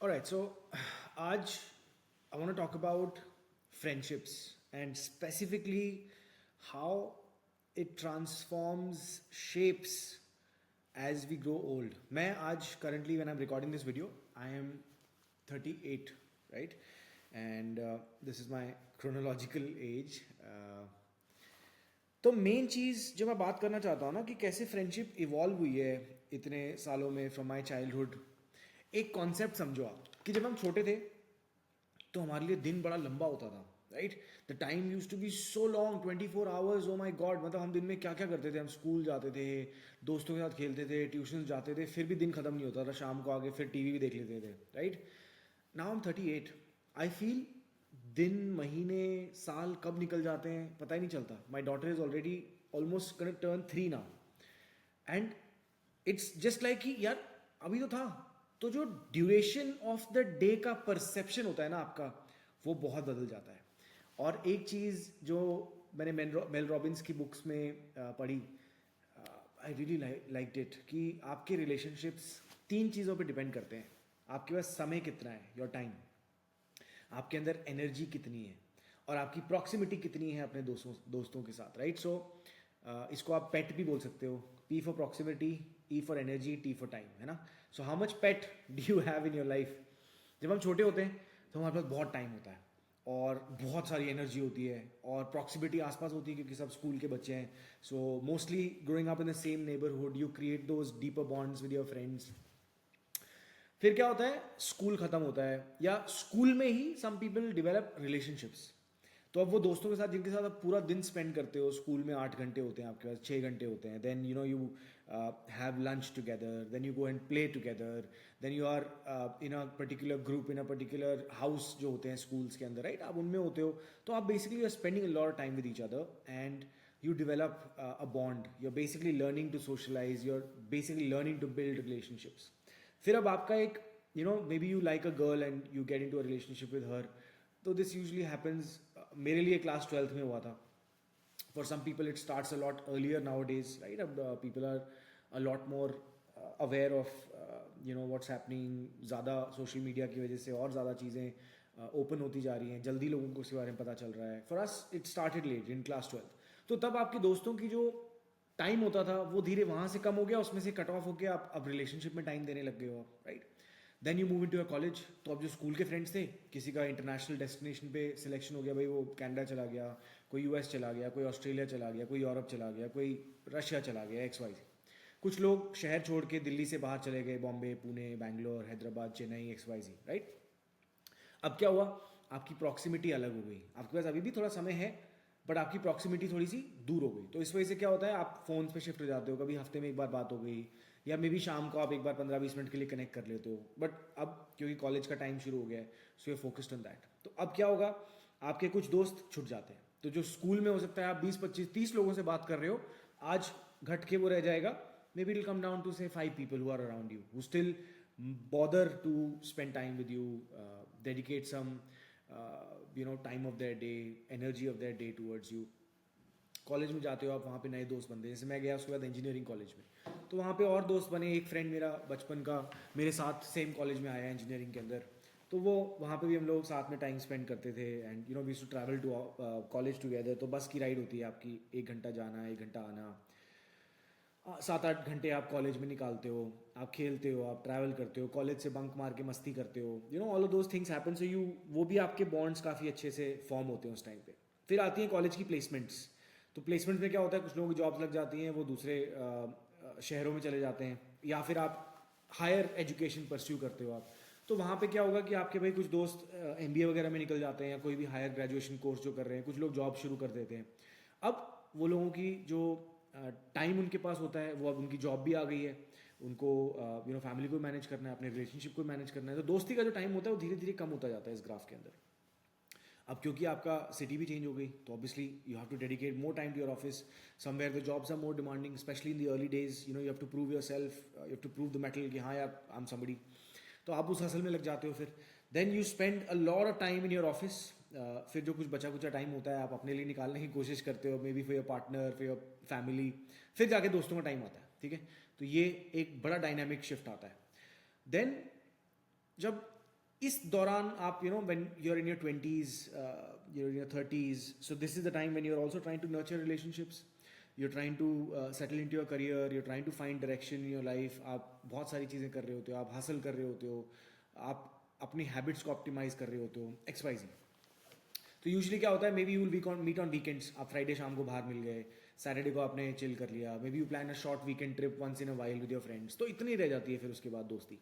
Alright, so आज I want to talk about friendships and specifically how it transforms shapes as we grow old. मैं आज currently when I'm recording this video, I am 38, right? And this is my chronological age. तो main चीज़ जो मैं बात करना चाहता हूँ ना कि कैसे फ्रेंडशिप इवॉल्व हुई है इतने सालों में फ्रॉम माई चाइल्डहुड। एक कॉन्सेप्ट समझो आप कि जब हम छोटे थे तो हमारे लिए दिन बड़ा लंबा होता था, right? The time used to be so long, 24 hours. Oh my god, मतलब हम दिन में क्या क्या करते थे। हम स्कूल जाते थे, दोस्तों के साथ खेलते थे, ट्यूशन जाते थे, फिर भी दिन खत्म नहीं होता था। शाम को आगे फिर टीवी भी देख लेते थे, right? Now am 38। I feel दिन महीने साल कब निकल जाते हैं पता ही नहीं चलता। My daughter is already almost gonna turn 3 now, and it's just like कि यार अभी तो था। तो जो ड्यूरेशन ऑफ द डे का परसेप्शन होता है ना आपका, वो बहुत बदल जाता है। और एक चीज़ जो मैंने मेल रॉबिन्स की बुक्स में पढ़ी, आई रियली लाइक्ड इट, कि आपके रिलेशनशिप्स 3 चीज़ों पे डिपेंड करते हैं। आपके पास समय कितना है, योर टाइम, आपके अंदर एनर्जी कितनी है, और आपकी प्रॉक्सिमिटी कितनी है अपने दोस्तों के साथ, राइट? सो इसको आप पेट भी बोल सकते हो। P for proximity, E for energy, T for time, है ना? So how much pet do you have in your life? जब हम छोटे होते हैं तो हमारे पास बहुत टाइम होता है और बहुत सारी एनर्जी होती है और प्रॉक्सिमिटी आसपास होती है क्योंकि सब स्कूल के बच्चे हैं। So mostly growing up in the same neighbourhood, you create those deeper bonds with your friends. फिर क्या होता है, स्कूल खत्म होता है या स्कूल में ही सम पीपल डिवेलप रिलेशनशिप्स। तो अब वो दोस्तों के साथ जिनके साथ आप पूरा दिन स्पेंड करते हो, स्कूल में 8 घंटे होते हैं, आपके पास 6 घंटे होते हैं, then you know you have lunch together, then you go and play together, then you are in a particular group, in a particular house जो होते हैं स्कूल्स के अंदर, राइट? आप उनमें होते हो। तो आप basically you are spending a lot time with each other and you develop a bond. You're basically learning to socialize, you're basically learning to build relationships. फिर अब आपका एक, you know, maybe you like a girl and you get into a relationship with her. तो this usually happens, मेरे लिए class 12th में हुआ था। For some people it starts a lot earlier nowadays, right? अब people are a lot more aware of you know what's happening। ज़्यादा social media की वजह से और ज़्यादा चीज़ें ओपन होती जा रही हैं, जल्दी लोगों को इसके बारे में पता चल रहा है। For us it started late in class 12th। तो तब आपके दोस्तों की जो टाइम होता था वो धीरे वहाँ से कम हो गया, उसमें से कट ऑफ होकर आप अब रिलेशनशिप में टाइम देने लग गए हो आप, right? Then you move in to your college. तो अब जो स्कूल के फ्रेंड्स थे, किसी का इंटरनेशनल डेस्टिनेशन पे सिलेक्शन हो गया, भाई वो कनाडा चला गया, कोई यूएस चला गया, कोई ऑस्ट्रेलिया चला गया, कोई यूरोप चला गया, कोई रशिया चला गया, एक्स वाई। कुछ लोग शहर छोड़ के दिल्ली से बाहर चले गए, बॉम्बे, पुणे, बैंगलोर, हैदराबाद, चेन्नई, एक्स वाई जी, राइट? अब क्या हुआ, आपकी प्रॉक्सिमिटी अलग हो गई। आपके पास अभी भी थोड़ा समय है बट आपकी प्रॉक्सिमिटी थोड़ी सी दूर हो गई। तो इस वजह से क्या होता है, आप फोन पे शिफ्ट हो जाते हो। कभी हफ्ते में एक बार बात हो गई, या मे बी शाम को आप एक बार 15-20 मिनट के लिए कनेक्ट कर लेते हो। बट अब क्योंकि कॉलेज का टाइम शुरू हो गया है, so you focused on that. तो अब क्या होगा, आपके कुछ दोस्त छूट जाते हैं। तो जो स्कूल में हो सकता है आप 20-25-30 लोगों से बात कर रहे हो, आज घट के वो रह जाएगा, maybe it will come down to say 5 people who are around you who still bother to spend time with you, dedicate some you know time of their day, energy of their day towards you। College में जाते हो आप, वहाँ पे नए दोस्त बनते हैं। जैसे मैं गया उसके बाद इंजीनियरिंग कॉलेज में, तो वहाँ पे और दोस्त बने। एक फ्रेंड मेरा बचपन का मेरे साथ सेम कॉलेज में आया इंजीनियरिंग के अंदर, तो वो वहाँ पे भी हम लोग साथ में टाइम स्पेंड करते थे। And you know we too travel to college together. तो बस की राइड होती है आपकी, 1 घंटा जाना, 1 घंटा आना, 7-8 घंटे आप कॉलेज में निकालते हो। आप खेलते हो, आप ट्रैवल करते हो, कॉलेज से बंक मार के मस्ती करते हो, you know all of those things happen. So you, वो भी आपके बॉन्ड्स काफ़ी अच्छे से फॉर्म होते हैं उस टाइम पे। फिर आती हैं कॉलेज की प्लेसमेंट्स। तो प्लेसमेंट्स में क्या होता है, कुछ लोगों की जॉब्स लग जाती हैं, वो दूसरे शहरों में चले जाते हैं, या फिर आप हायर एजुकेशन परस्यू करते हो आप। तो वहाँ पे क्या होगा कि आपके भाई कुछ दोस्त एमबीए वगैरह में निकल जाते हैं, या कोई भी हायर ग्रेजुएशन कोर्स जो कर रहे हैं, कुछ लोग जॉब शुरू कर देते हैं। अब वो लोगों की जो टाइम उनके पास होता है, वो अब उनकी जॉब भी आ गई है, उनको यू नो फैमिली को मैनेज करना है, अपने रिलेशनशिप को मैनेज करना है। तो दोस्ती का जो टाइम होता है वो धीरे धीरे कम होता जाता है इस ग्राफ के अंदर। अब क्योंकि आपका सिटी भी चेंज हो गई, तो obviously you have to dedicate more time to your office. Somewhere the jobs are more demanding, specially in the early days. You know you have to prove yourself, you have to prove the mettle कि हाँ यार I am somebody. तो आप उस hustle में लग जाते हो। फिर then you spend a lot of time in your office. फिर जो कुछ बचा कुचा टाइम होता है आप अपने लिए निकालने की कोशिश करते हो, may be for your partner, for your family. फिर जाके दोस्तों का टाइम आता है, ठीक है? तो ये एक बड़ा डायनामिक शिफ्ट आता है। देन जब इस दौरान आप when you are in your 20s, you're in your 30s, so this is the time when you're also trying to nurture relationships, you're trying to settle into your career, you're trying to find direction in your life. आप बहुत सारी चीज़ें कर रहे होते हो, आप हासिल कर रहे होते हो, आप अपनी हैबिट्स को ऑप्टिमाइज कर रहे होते हो, XYZ. तो यूजुअली क्या होता है, maybe you will meet on weekends. आप फ्राइडे शाम को बाहर मिल गए, सैटरडे को आपने चिल कर लिया, maybe you plan a short weekend trip once in a while with your friends. तो इतनी रह जाती है फिर उसके बाद दोस्ती.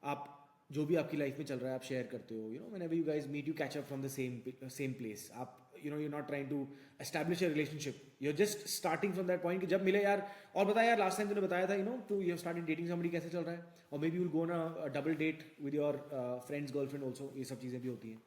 आप जो भी आपकी लाइफ में चल रहा है आप शेयर करते हो. Whenever you guys meet, you catch up from the same place. आप you're not trying to establish a relationship, you're just starting from that point कि जब मिले यार, और बता यार लास्ट टाइम तूने बताया था to you have started dating somebody, कैसे चल रहा है. और maybe you'll go on a double date with your friend's girlfriend also. ये सब चीज़ें भी होती हैं.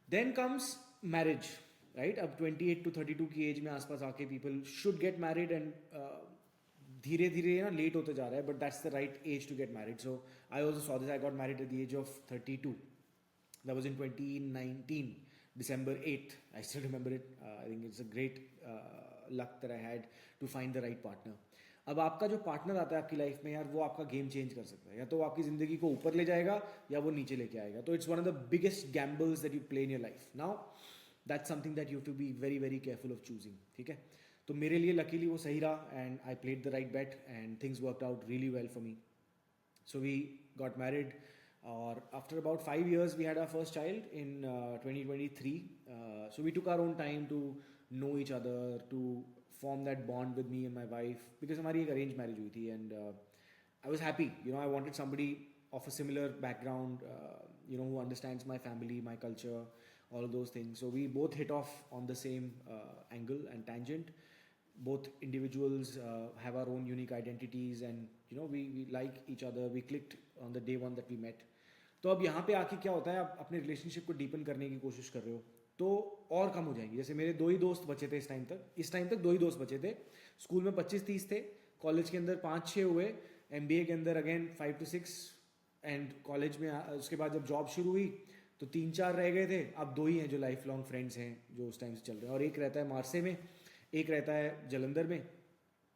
Then comes marriage, right? अब 28 to 32 की एज में आसपास आके people should get married, and धीरे धीरे ना लेट होते जा रहा है, but that's the right age to get married. So I also saw this. I got married at the age of 32. That was in 2019, December 8th. I still remember it. I think it's a great luck that I had to find the right partner. अब आपका जो partner आता है आपकी life में यार, वो आपका गेम चेंज कर सकता है. या तो वो आपकी ज़िंदगी को ऊपर ले जाएगा या वो नीचे लेके आएगा. तो it's one of the biggest gambles that you play in your life. Now that's something that you have to be very very careful of choosing. ठीक है, तो मेरे लिए लकीली वो सही रहा, and I played the right bet, and things worked out really well for me. So we got married, or after about 5 years we had our first child in 2023. So we took our own time to know each other, to form that bond with me and my wife, because हमारी एक arranged marriage हुई थी, and I was happy. I wanted somebody of a similar background, who understands my family, my culture, all of those things. So we both hit off on the same angle and tangent. Both individuals have our own unique identities, and we like each other. We clicked on the day one that we met. तो अब यहाँ पे आके क्या होता है, आप अपने रिलेशनशिप को डीपन करने की कोशिश कर रहे हो तो और कम हो जाएंगी. जैसे मेरे 2 ही दोस्त बचे थे इस टाइम तक 2 ही दोस्त बचे थे. स्कूल में 25-30 थे, कॉलेज के अंदर 5-6 हुए, MBA के अंदर अगेन 5 to 6, एंड कॉलेज में उसके बाद जब जॉब शुरू हुई तो 3-4 रह गए थे. अब 2 ही हैं जो लाइफ लॉन्ग फ्रेंड्स हैं, जो उस टाइम से चल रहे हैं. और एक रहता है मार्से में, एक रहता है जलंधर में.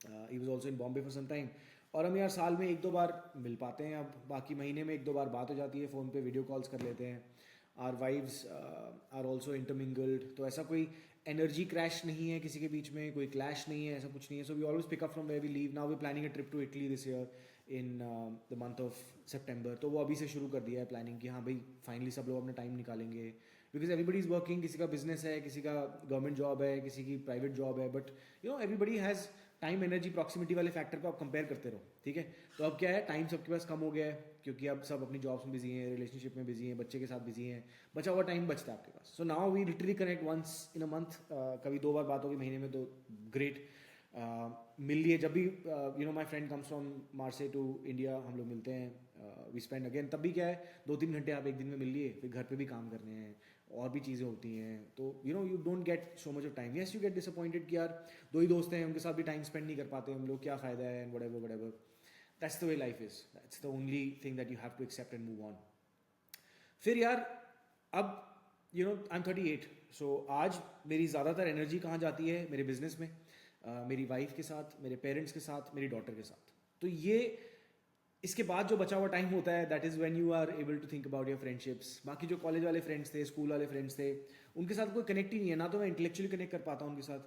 He was also in Bombay for some time. और हम यार साल में 1-2 बार मिल पाते हैं. अब बाकी महीने में 1-2 बार बात हो जाती है, फ़ोन पे वीडियो कॉल्स कर लेते हैं. Our wives are also intermingled, तो ऐसा कोई एनर्जी क्रैश नहीं है किसी के बीच में, कोई क्लैश नहीं है, ऐसा कुछ नहीं है. So we always pick up from where we leave. Now we planning a trip to Italy this year in the month of September. तो वो अभी से शुरू कर दिया है प्लानिंग कि हाँ भाई फाइनली सब लोग अपना टाइम निकालेंगे, बिकॉज एवरीबडी इज़ वर्किंग. किसी का बिजनेस है, किसी का गवर्नमेंट जॉब है, किसी की प्राइवेट जॉब है, but everybody has time, energy, proximity वाले फैक्टर को आप कंपेयर करते रहो. ठीक है, तो अब क्या है, टाइम सबके पास कम हो गया है क्योंकि अब सब अपनी जॉब्स में बिजी हैं, रिलेशनशिप में बिजी हैं, बच्चे के साथ बिजी हैं, बचा हुआ टाइम बचता है आपके पास. So now we literally connect once in a month. कभी 2 बार बात होगी महीने में, तो ग्रेट. मिल लिए जब भी my friend comes from Marseille to India, हम लोग मिलते हैं. वी स्पेंड अगेन, तब भी क्या है 2-3 घंटे आप एक दिन में मिल लिए, फिर घर पे भी काम करने हैं, और भी चीज़ें होती हैं. तो you don't get so much of time. Yes, you get disappointed कि यार 2 ही दोस्त हैं, उनके साथ भी टाइम स्पेंड नहीं कर पाते हम लोग, क्या फ़ायदा है, and whatever. That's the way life is. That's the only thing that you have to accept and move on. फिर यार अब आई एम 38. सो आज मेरी ज़्यादातर एनर्जी कहाँ जाती है, मेरे बिजनेस में, मेरी वाइफ के साथ, मेरे पेरेंट्स के साथ, मेरी डॉटर के साथ. तो ये इसके बाद जो बचा हुआ टाइम होता है, that is when you are able to think about your friendships. बाकी जो कॉलेज वाले फ्रेंड्स थे, स्कूल वाले फ्रेंड्स थे, उनके साथ कोई कनेक्ट ही नहीं है. ना तो मैं इंटेलेक्चुअली कनेक्ट कर पाता हूँ उनके साथ,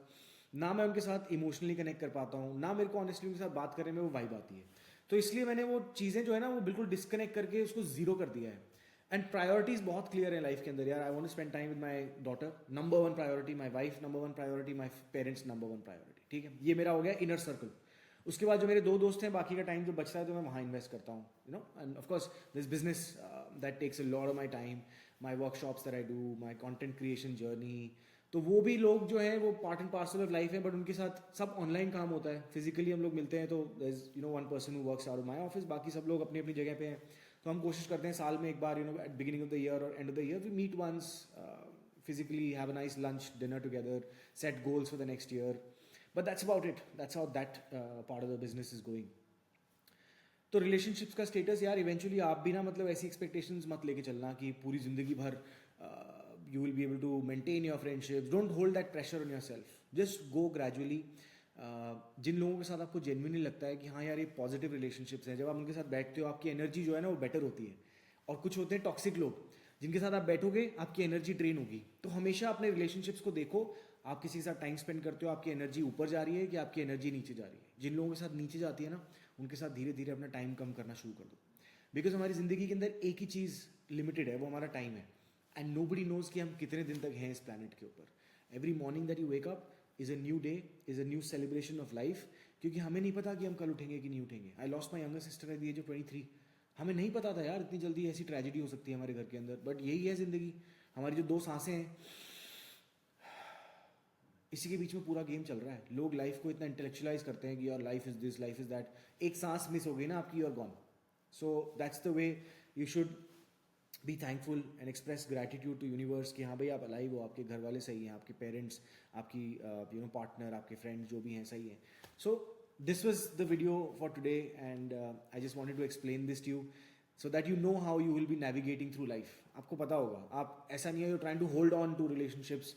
ना मैं उनके साथ इमोशनली कनेक्ट कर पाता हूँ, ना मेरे को ऑनेस्टली उनके साथ बात करने में वो वाइब आती है. तो इसलिए मैंने वो चीज़ें जो है ना वो बिल्कुल डिस्कनेक्ट करके उसको जीरो कर दिया है. एंड प्रायोरिटीज़ बहुत क्लियर है लाइफ के अंदर यार. I want to spend time with my daughter, number 1 priority. My wife number 1 priority. My parents number 1 priority. ठीक है, ये मेरा हो गया इनर सर्कल. उसके बाद जो मेरे 2 दोस्त हैं, बाकी का टाइम जो बचता है तो मैं वहाँ इन्वेस्ट करता हूँ. And of course this business that takes a lot of my time, my workshops that I do, my content creation journey. तो वो भी लोग जो है वो part and parcel of life है, बट उनके साथ सब ऑनलाइन काम होता है. फिजिकली हम लोग मिलते हैं तो one person who works out of my office, बाकी सब लोग अपनी अपनी जगह पे हैं. तो हम कोशिश करते हैं साल में एक बार at beginning of the year और end of the year we meet once, physically have a nice lunch, dinner together, set goals for the next year. But that's about it. That's how that part of the business is going. तो relationships का status यार, eventually आप भी ना मतलब ऐसी expectations मत लेके चलना कि पूरी ज़िंदगी भर you will be able to maintain your friendships. Don't hold that pressure on yourself. Just go gradually. जिन लोगों के साथ आपको जेन्युइनली लगता है कि हाँ यार ये पॉजिटिव रिलेशनशिप्स हैं, जब आप उनके साथ बैठते हो आपकी एनर्जी जो है ना वो बेटर होती है. और कुछ होते हैं टॉक्सिक लोग जिनके साथ आप बैठोगे आपकी एनर्जी ड्रेन होगी। तो हमेशा अपने रिलेशनशिप्स को देखो, आप किसी के साथ टाइम स्पेंड करते हो, आपकी एनर्जी ऊपर जा रही है कि आपकी एनर्जी नीचे जा रही है। जिन लोगों के साथ नीचे जाती है ना, उनके साथ धीरे धीरे अपना टाइम कम करना शुरू कर दो। बिकॉज हमारी ज़िंदगी के अंदर एक ही चीज़ लिमिटेड है, वो हमारा टाइम है। एंड नोबडी नोज कि हम कितने दिन तक हैं इस प्लानट के ऊपर। Every morning that you wake up is a new day, is a new celebration of life. क्योंकि हमें नहीं पता कि हम कल उठेंगे कि नहीं उठेंगे। I lost my younger sister at the age of 23। हमें नहीं पता था यार इतनी जल्दी ऐसी ट्रेजेडी हो सकती है हमारे घर के अंदर। बट यही है ज़िंदगी। हमारी जो 2 सांसें हैं, इसी के बीच में पूरा गेम चल रहा है। लोग लाइफ को इतना इंटेलेक्चुअलाइज करते हैं कि your life is this, life is that. एक सांस मिस हो गई ना आपकी, you are gone. So that's the way you should be thankful and express gratitude to universe कि हाँ भाई आप अलाइव हो, आपके घर वाले सही हैं, आपके पेरेंट्स, आपकी पार्टनर, आपके फ्रेंड्स जो भी हैं सही हैं। So this was the video for today and I just wanted to explain this to you so that you know how you will be navigating through life. आपको पता होगा, आप ऐसा नहीं है you trying to hold on to relationships,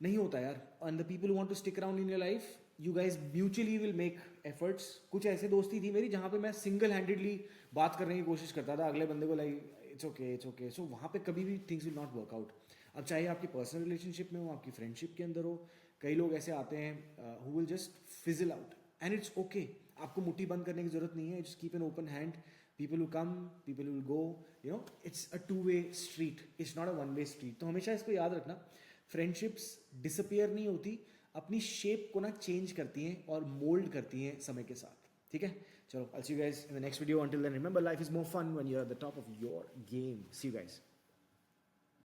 नहीं होता यार। And the people want to stick around in your life, you guys mutually will make efforts. कुछ ऐसे दोस्ती थी मेरी जहाँ पे मैं सिंगल हैंडेडली बात करने की कोशिश करता था अगले बंदे को, like it's okay it's okay. So वहाँ पे कभी भी things will not work out. अब चाहे आपकी पर्सनल रिलेशनशिप में हो, आपकी फ्रेंडशिप के अंदर हो, कई लोग ऐसे आते हैं who will just fizzle out and it's okay. आपको मुट्ठी बंद करने की जरूरत नहीं है, just keep an open hand. People will come, people will go, you know it's a 2-way street, it's not a 1-way street. तो हमेशा इसको याद रखना, फ्रेंडशिप्स डिसअपियर नहीं होती, अपनी शेप को ना चेंज करती हैं और मोल्ड करती हैं समय के साथ। ठीक है, चलो, I'll see you guys in the next video. Until then, remember, life is more fun when you're at the top of your game. See you guys.